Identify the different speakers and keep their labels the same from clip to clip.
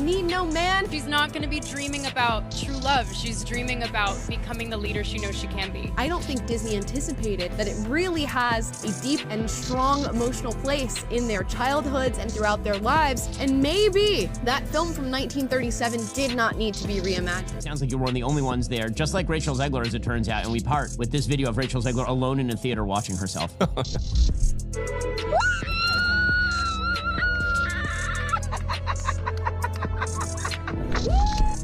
Speaker 1: need no man.
Speaker 2: She's not going to be dreaming about true love. She's dreaming about becoming the leader she knows she can be.
Speaker 1: I don't think Disney anticipated that it really has a deep and strong emotional place in their childhoods and throughout their lives, and maybe that film from 1937 did not need to be reimagined.
Speaker 3: Sounds like you're one of the only ones there, just like Rachel Zegler, as it turns out, and we part with this video of Rachel Zegler alone in a theater watching herself.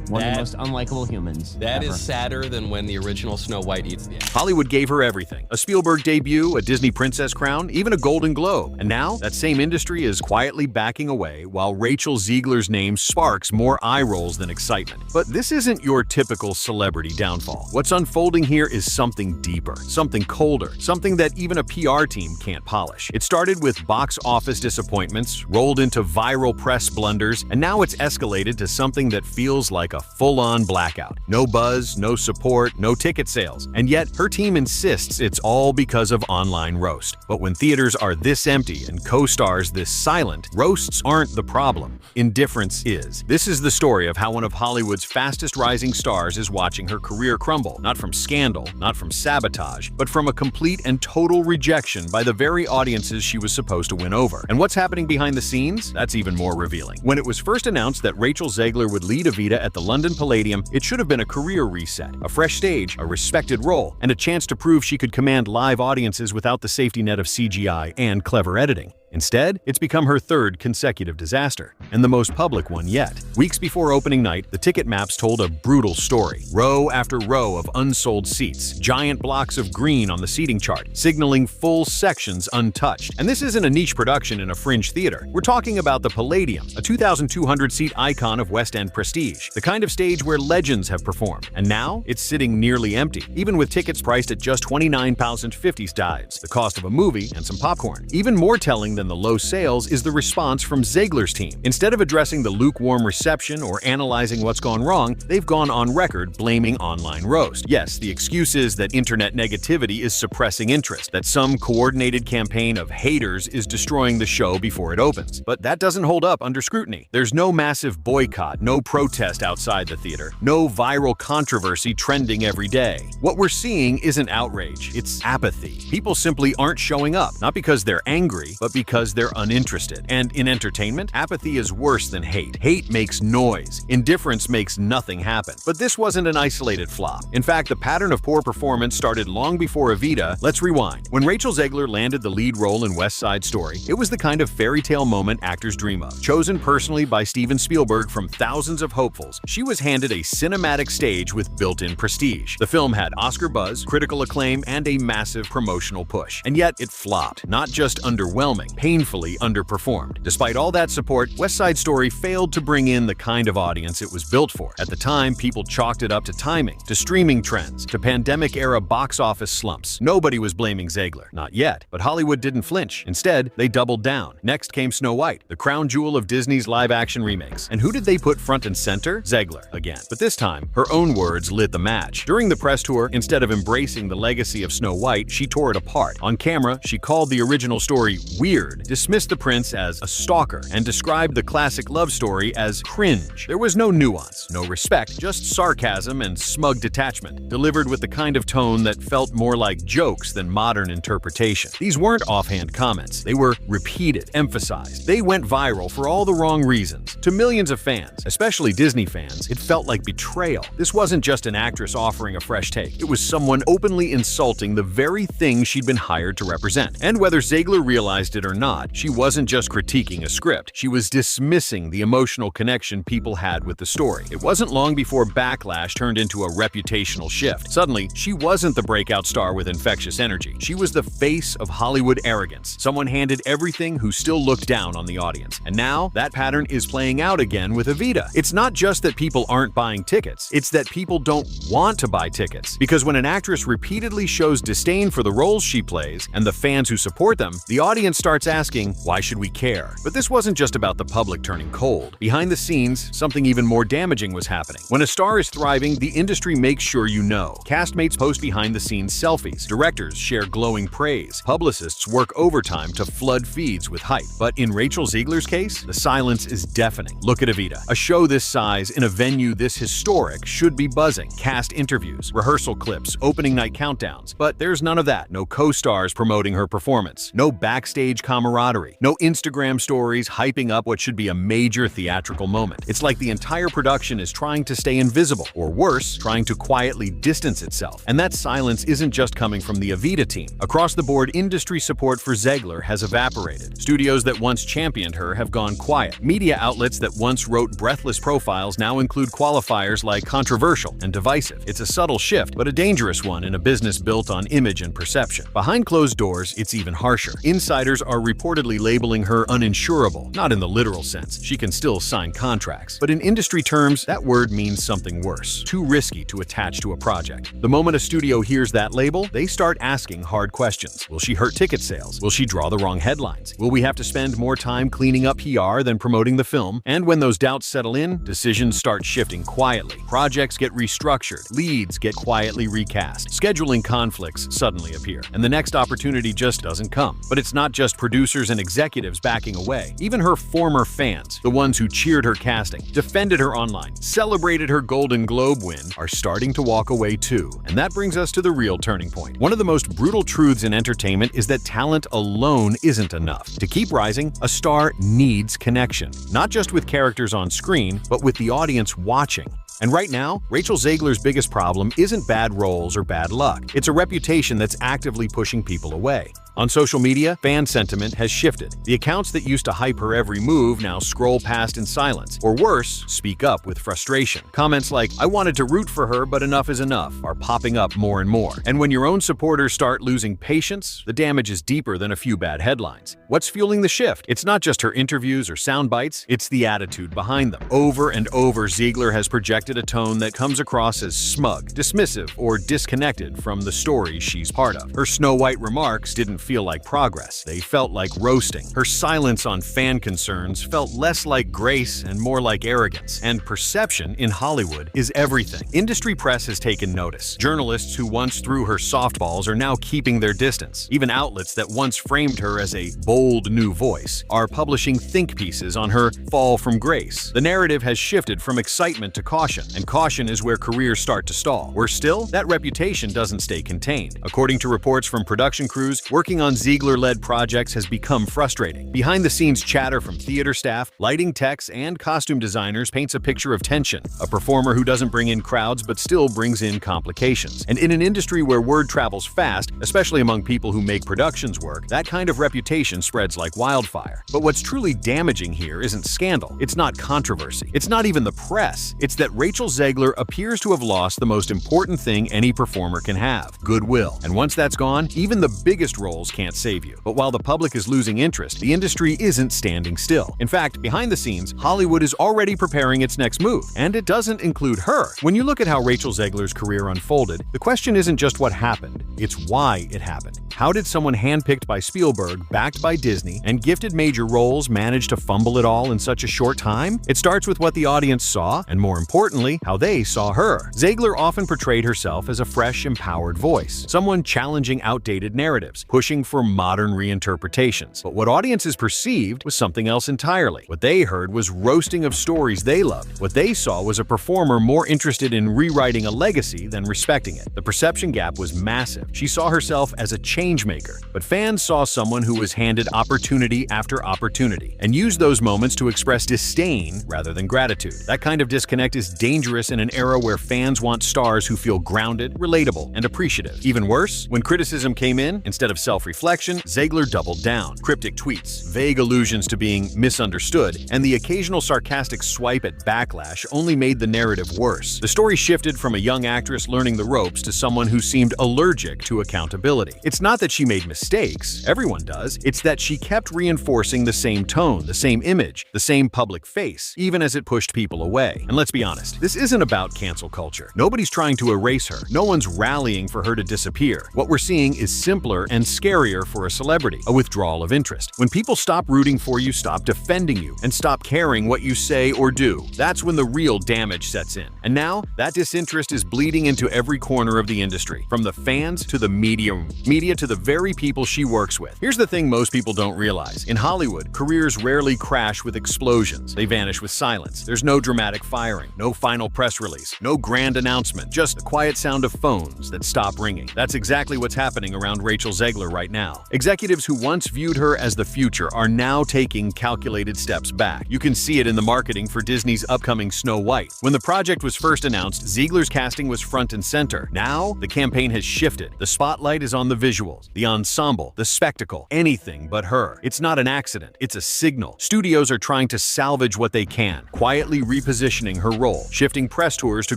Speaker 3: One of the most unlikable humans
Speaker 4: That
Speaker 3: ever.
Speaker 4: is sadder than when the original Snow White eats the apple.
Speaker 5: Hollywood gave her everything. A Spielberg debut, a Disney Princess crown, even a Golden Globe. And now, that same industry is quietly backing away while Rachel Zegler's name sparks more eye rolls than excitement. But this isn't your typical celebrity downfall. What's unfolding here is something deeper, something colder, something that even a PR team can't polish. It started with box office disappointments, rolled into viral press blunders, and now it's escalated to something that feels like a full-on blackout. No buzz, no support, no ticket sales. And yet, her team insists it's all because of online roast. But when theaters are this empty and co-stars this silent, roasts aren't the problem. Indifference is. This is the story of how one of Hollywood's fastest rising stars is watching her career crumble, not from scandal, not from sabotage, but from a complete and total rejection by the very audiences she was supposed to win over. And what's happening behind the scenes? That's even more revealing. When it was first announced that Rachel Zegler would lead Evita at the London Palladium, it should have been a career reset, a fresh stage, a respected role, and a chance to prove she could command live audiences without the safety net of CGI and clever editing. Instead, it's become her third consecutive disaster, and the most public one yet. Weeks before opening night, the ticket maps told a brutal story. Row after row of unsold seats, giant blocks of green on the seating chart, signaling full sections untouched. And this isn't a niche production in a fringe theater. We're talking about the Palladium, a 2,200-seat icon of West End prestige, the kind of stage where legends have performed. And now, it's sitting nearly empty, even with tickets priced at just $29.50, the cost of a movie and some popcorn. Even more telling than the low sales is the response from Zegler's team. Instead of addressing the lukewarm reception or analyzing what's gone wrong, they've gone on record blaming online roast. Yes, the excuse is that internet negativity is suppressing interest, that some coordinated campaign of haters is destroying the show before it opens. But that doesn't hold up under scrutiny. There's no massive boycott, no protest outside the theater, no viral controversy trending every day. What we're seeing isn't outrage, it's apathy. People simply aren't showing up, not because they're angry, but because they're uninterested. And in entertainment, apathy is worse than hate. Hate makes noise. Indifference makes nothing happen. But this wasn't an isolated flop. In fact, the pattern of poor performance started long before Evita. Let's rewind. When Rachel Zegler landed the lead role in Westside Story, it was the kind of fairy tale moment actors dream of. Chosen personally by Steven Spielberg from thousands of hopefuls, she was handed a cinematic stage with built-in prestige. The film had Oscar buzz, critical acclaim, and a massive promotional push. And yet, it flopped. Not just underwhelming, painfully underperformed. Despite all that support, Westside Story failed to bring in the kind of audience it was built for. At the time, people chalked it up to timing, to streaming trends, to pandemic-era box office slumps. Nobody was blaming Zegler. Not yet. But Hollywood didn't flinch. Instead, they doubled down. Next came Snow White, the crown jewel of Disney's live-action remakes. And who did they put front and center? Zegler, again. But this time, her own words lit the match. During the press tour, instead of embracing the legacy of Snow White, she tore it apart. On camera, she called the original story weird, dismissed the prince as a stalker, and described the classic love story as cringe. There was no nuance, no respect, just sarcasm and smug detachment, delivered with the kind of tone that felt more like jokes than modern interpretation. These weren't offhand comments. They were repeated, emphasized. They went viral for all the wrong reasons. To millions of fans, especially Disney fans, it felt like betrayal. This wasn't just an actress offering a fresh take. It was someone openly insulting the very thing she'd been hired to represent. And whether Zegler realized it or not, she wasn't just critiquing a script, she was dismissing the emotional connection people had with the story. It wasn't long before backlash turned into a reputational shift. Suddenly, she wasn't the breakout star with infectious energy. She was the face of Hollywood arrogance, someone handed everything who still looked down on the audience. And now, that pattern is playing out again with Evita. It's not just that people aren't buying tickets, it's that people don't want to buy tickets. Because when an actress repeatedly shows disdain for the roles she plays and the fans who support them, the audience starts starts asking, why should we care? But this wasn't just about the public turning cold. Behind the scenes, something even more damaging was happening. When a star is thriving, the industry makes sure you know. Castmates post behind-the-scenes selfies. Directors share glowing praise. Publicists work overtime to flood feeds with hype. But in Rachel Zegler's case, the silence is deafening. Look at Evita. A show this size in a venue this historic should be buzzing. Cast interviews, rehearsal clips, opening night countdowns. But there's none of that. No co-stars promoting her performance. No backstage camaraderie. No Instagram stories hyping up what should be a major theatrical moment. It's like the entire production is trying to stay invisible, or worse, trying to quietly distance itself. And that silence isn't just coming from the Evita team. Across the board, industry support for Zegler has evaporated. Studios that once championed her have gone quiet. Media outlets that once wrote breathless profiles now include qualifiers like controversial and divisive. It's a subtle shift, but a dangerous one in a business built on image and perception. Behind closed doors, it's even harsher. Insiders are reportedly labeling her uninsurable, not in the literal sense. She can still sign contracts. But in industry terms, that word means something worse. Too risky to attach to a project. The moment a studio hears that label, they start asking hard questions. Will she hurt ticket sales? Will she draw the wrong headlines? Will we have to spend more time cleaning up PR than promoting the film? And when those doubts settle in, decisions start shifting quietly. Projects get restructured. Leads get quietly recast. Scheduling conflicts suddenly appear. And the next opportunity just doesn't come. But it's not just producers and executives backing away. Even her former fans, the ones who cheered her casting, defended her online, celebrated her Golden Globe win, are starting to walk away too. And that brings us to the real turning point. One of the most brutal truths in entertainment is that talent alone isn't enough. To keep rising, a star needs connection. Not just with characters on screen, but with the audience watching. And right now, Rachel Zegler's biggest problem isn't bad roles or bad luck. It's a reputation that's actively pushing people away. On social media, fan sentiment has shifted. The accounts that used to hype her every move now scroll past in silence, or worse, speak up with frustration. Comments like, "I wanted to root for her, but enough is enough," are popping up more and more. And when your own supporters start losing patience, the damage is deeper than a few bad headlines. What's fueling the shift? It's not just her interviews or sound bites, it's the attitude behind them. Over and over, Zegler has projected a tone that comes across as smug, dismissive, or disconnected from the story she's part of. Her Snow White remarks didn't feel like progress. They felt like roasting. Her silence on fan concerns felt less like grace and more like arrogance. And perception in Hollywood is everything. Industry press has taken notice. Journalists who once threw her softballs are now keeping their distance. Even outlets that once framed her as a bold new voice are publishing think pieces on her fall from grace. The narrative has shifted from excitement to caution, and caution is where careers start to stall. Worse still, that reputation doesn't stay contained. According to reports from production crews, working on Zegler-led projects has become frustrating. Behind-the-scenes chatter from theater staff, lighting techs, and costume designers paints a picture of tension. A performer who doesn't bring in crowds but still brings in complications. And in an industry where word travels fast, especially among people who make productions work, that kind of reputation spreads like wildfire. But what's truly damaging here isn't scandal. It's not controversy. It's not even the press. It's that Rachel Zegler appears to have lost the most important thing any performer can have: goodwill. And once that's gone, even the biggest roles can't save you. But while the public is losing interest, the industry isn't standing still. In fact, behind the scenes, Hollywood is already preparing its next move. And it doesn't include her. When you look at how Rachel Zegler's career unfolded, the question isn't just what happened, it's why it happened. How did someone handpicked by Spielberg, backed by Disney, and gifted major roles manage to fumble it all in such a short time? It starts with what the audience saw, and more importantly, how they saw her. Zegler often portrayed herself as a fresh, empowered voice, someone challenging outdated narratives, pushing for modern reinterpretations. But what audiences perceived was something else entirely. What they heard was roasting of stories they loved. What they saw was a performer more interested in rewriting a legacy than respecting it. The perception gap was massive. She saw herself as a changemaker, but fans saw someone who was handed opportunity after opportunity and used those moments to express disdain rather than gratitude. That kind of disconnect is dangerous in an era where fans want stars who feel grounded, relatable, and appreciative. Even worse, when criticism came in, instead of self-reflection, Zegler doubled down. Cryptic tweets, vague allusions to being misunderstood, and the occasional sarcastic swipe at backlash only made the narrative worse. The story shifted from a young actress learning the ropes to someone who seemed allergic to accountability. It's not not that she made mistakes, everyone does, it's that she kept reinforcing the same tone, the same image, the same public face, even as it pushed people away. And let's be honest, this isn't about cancel culture. Nobody's trying to erase her. No one's rallying for her to disappear. What we're seeing is simpler and scarier for a celebrity, a withdrawal of interest. When people stop rooting for you, stop defending you, and stop caring what you say or do, that's when the real damage sets in. And now, that disinterest is bleeding into every corner of the industry, from the fans to the media to the very people she works with. Here's the thing most people don't realize. In Hollywood, careers rarely crash with explosions. They vanish with silence. There's no dramatic firing, no final press release, no grand announcement, just the quiet sound of phones that stop ringing. That's exactly what's happening around Rachel Zegler right now. Executives who once viewed her as the future are now taking calculated steps back. You can see it in the marketing for Disney's upcoming Snow White. When the project was first announced, Ziegler's casting was front and center. Now, the campaign has shifted. The spotlight is on the visuals, the ensemble, the spectacle, anything but her. It's not an accident, it's a signal. Studios are trying to salvage what they can, quietly repositioning her role, shifting press tours to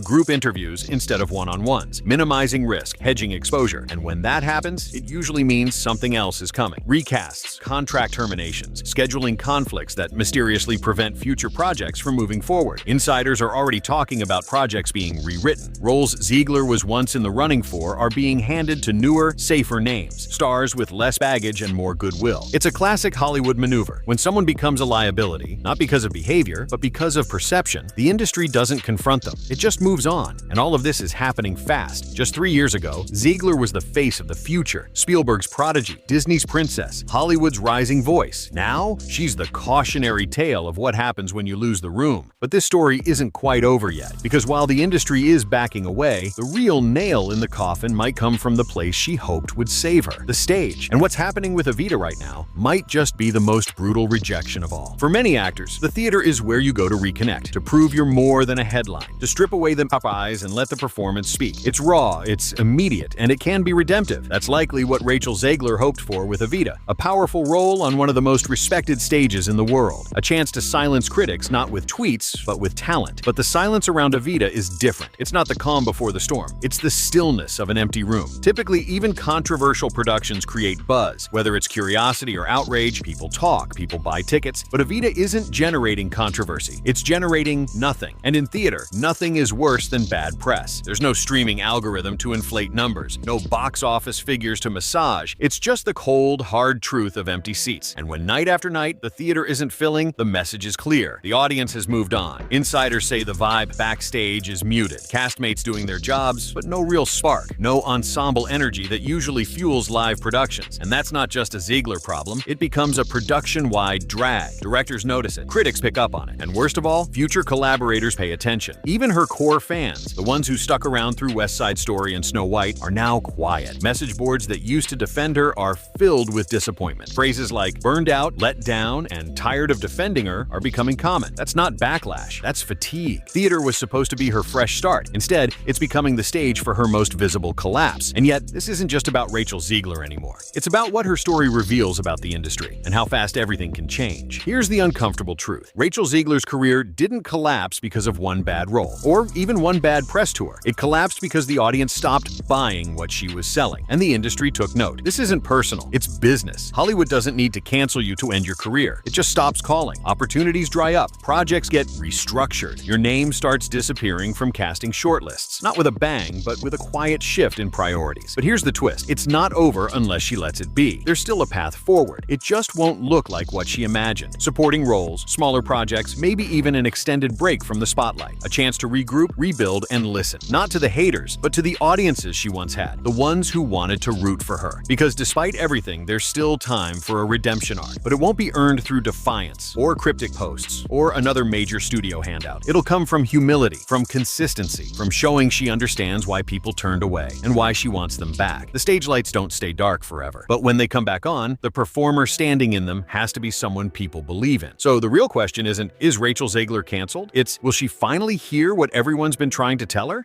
Speaker 5: group interviews instead of one-on-ones, minimizing risk, hedging exposure. And when that happens, it usually means something else is coming. Recasts, contract terminations, scheduling conflicts that mysteriously prevent future projects from moving forward. Insiders are already talking about projects being rewritten. Roles Ziegler was once in the running for are being handed to newer, safer names, stars with less baggage and more goodwill. It's a classic Hollywood maneuver. When someone becomes a liability, not because of behavior, but because of perception, the industry doesn't confront them. It just moves on. And all of this is happening fast. Just 3 years ago, Ziegler was the face of the future, Spielberg's prodigy, Disney's princess, Hollywood's rising voice. Now, she's the cautionary tale of what happens when you lose the room. But this story isn't quite over yet, because while the industry is backing away, the real nail in the coffin might come from the place she hoped would save her, the stage. And what's happening with Evita right now might just be the most brutal rejection of all. For many actors, the theater is where you go to reconnect, to prove you're more than a headline, to strip away the eyes and let the performance speak. It's raw, it's immediate, and it can be redemptive. That's likely what Rachel Zegler hoped for with Evita, a powerful role on one of the most respected stages in the world, a chance to silence critics not with tweets, but with talent. But the silence around Evita is different. It's not the calm before the storm. It's the stillness of an empty room. Typically, even controversial productions create buzz. Whether it's curiosity or outrage, people talk, people buy tickets. But Evita isn't generating controversy. It's generating nothing. And in theater, nothing is worse than bad press. There's no streaming algorithm to inflate numbers, no box office figures to massage. It's just the cold, hard truth of empty seats. And when night after night, the theater isn't filling, the message is clear. The audience has moved on. Insiders say the vibe backstage is muted. Castmates doing their jobs, but no real spark, no ensemble energy that usually fuels live productions. And that's not just a Ziegler problem, it becomes a production-wide drag. Directors notice it, critics pick up on it, and worst of all, future collaborators pay attention. Even her core fans, the ones who stuck around through Westside Story and Snow White, are now quiet. Message boards that used to defend her are filled with disappointment. Phrases like burned out, let down, and tired of defending her are becoming common. That's not backlash, that's fatigue. Theater was supposed to be her fresh start. Instead, it's becoming the stage for her most visible collapse. And yet, this isn't just about Rachel Zegler anymore. It's about what her story reveals about the industry and how fast everything can change. Here's the uncomfortable truth. Rachel Zegler's career didn't collapse because of one bad role, or even one bad press tour. It collapsed because the audience stopped buying what she was selling, and the industry took note. This isn't personal, it's business. Hollywood doesn't need to cancel you to end your career. It just stops calling. Opportunities dry up. Projects get restructured. Your name starts disappearing from casting shortlists. Not with a bang, but with a quiet shift in priorities. But here's the twist. It's not over unless she lets it be. There's still a path forward. It just won't look like what she imagined. Supporting roles, smaller projects, maybe even an extended break from the spotlight. A chance to regroup, rebuild, and listen. Not to the haters, but to the audiences she once had. The ones who wanted to root for her. Because despite everything, there's still time for a redemption arc. But it won't be earned through defiance, or cryptic posts, or another major studio handout. It'll come from humility, from consistency, from showing she understands why people turned away, and why she wants them back. The stage lights don't stay dark forever. But when they come back on, the performer standing in them has to be someone people believe in. So the real question isn't, is Rachel Zegler canceled? It's, will she finally hear what everyone's been trying to tell her?